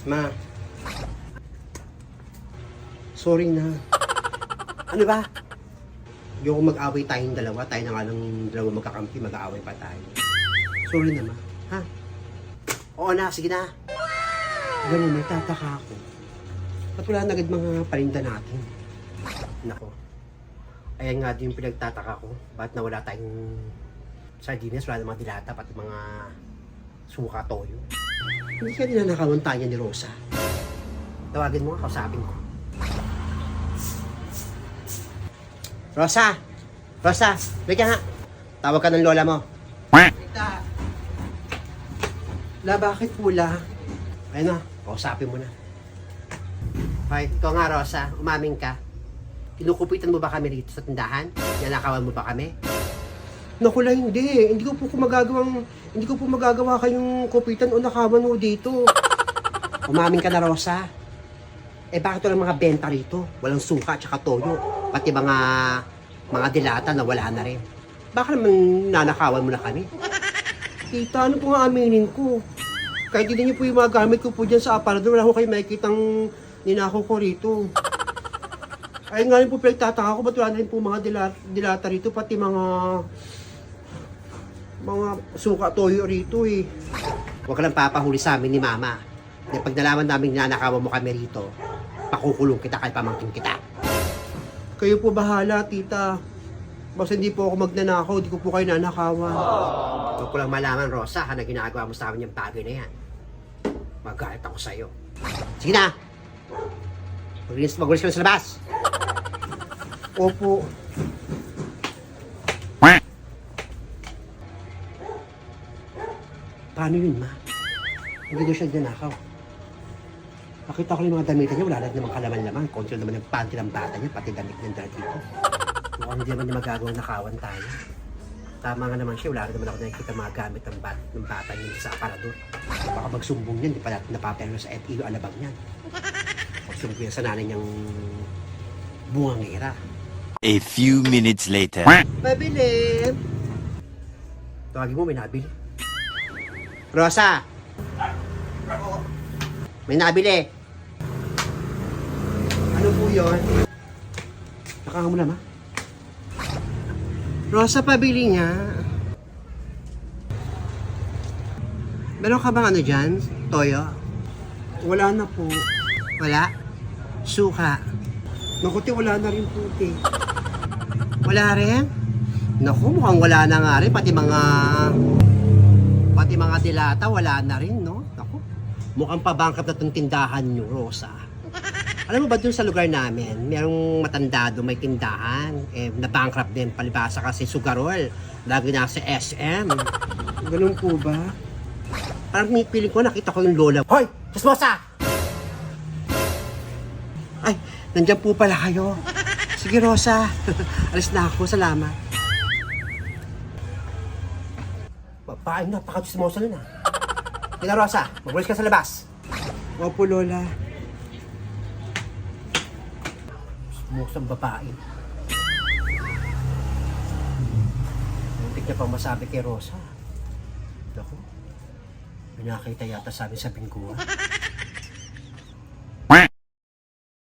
Ma. Sorry na. Ano ba? Hindi ako mag-away tayong dalawa. Tayo na nga ng dalawa magkakampi. Mag-aaway pa tayo. Sorry na, ma. Ha? Oo na, sige na. Ganun, may tataka ako. Ba't wala na agad mga palinda natin? Nako. Ayan nga din yung pinagtataka ko. Ba't nawala tayong sardinas, wala na mga dilata, pati mga suka toyo. Hindi ka ninanakawan tayo ni Rosa. Tawagin mo nga, kausapin ko. Rosa! Rosa! Wait ka nga! Tawag ka ng lola mo. Tita! La, bakit pula? Ayun na, kausapin mo na. Okay, ikaw nga Rosa, umaming ka. Kinukupitan mo ba kami rito sa tindahan? Nanakawan mo ba kami? Naku la, hindi. Hindi ko po magagawa kayong kupitan o nakawan mo dito. Umaming ka na Rosa. Eh bakit walang mga benta rito? Walang suka at saka toyo. Pati mga dilata na wala na rin. Baka naman nanakawan mo na kami. Tita, ano po nga aminin ko? Kahit hindi niyo po yung mga gamit ko po dyan sa aparador, wala ko kayo makikitang ninakaw ko rito. Ayun nga rin po pinagtataka ko, ba't wala na rin po mga dilata rito, pati mga suka toyo rito eh. Huwag ka lang papahuli sa amin ni Mama. Pag nalaman namin nanakawan mo kami rito, pakukulong kita kahit pamangkin kita. Kayo po bahala, tita. Basta hindi po ako magnanakaw, hindi ko po kayo nanakawan. Huwag ko lang malaman, Rosa, na ginagawa mo sa amin yung bagay na yan. Magalit ako sa'yo. Sige na! Mag-ulis ka na sa labas! Opo. Paano yun, ma? Hindi daw siya nanakaw. Nakita ko yung mga damitan niya, wala na namang kalaman-laman. Konti naman yung panty ng bata niya, pati damit ng dala dito. Mukhang hindi naman niya magagawa nakawan tayo. Tama nga naman siya, wala na naman ako nakikita mga gamit ng bata niya sa aparador. Baka magsumbong niyan, di pa natin napapelo sa FEU alabang niyan. Magsumbong niya sa nanay niyang bungangira. A few minutes later. Pabili! Tawagin mo, may nabili. Rosa! May nabili! Ano po yun? Nakaka mo na, ma? Rosa, pabili nga. Meron ka bang ano dyan? Toyo? Wala na po. Wala? Suka? Naku, wala na rin po, te. Wala rin? Naku, mukhang wala na nga rin. Pati mga dilata, wala na rin, no? Naku, mukhang pabangkap na itong tindahan nyo, Rosa. Alam mo ba dun sa lugar namin, merong matandado, may tindahan. Eh, na-bankrupt din, palibasa kasi sugarol. Lagi na sa SM. Ganun po ba? Parang piling ko, nakita ko yung lola. Hoy! Chismosa! Ay, nandyan po pala kayo. Sige, Rosa. Alis na ako. Salamat. Paano, napaka-chismosa nun ah. Kina Rosa, mag-ulis ka sa labas. Opo, Lola. Chismosang babae. Muntik na pang masabi kay Rosa. Naku, may nakakita yata sa amin sa bingkuhan.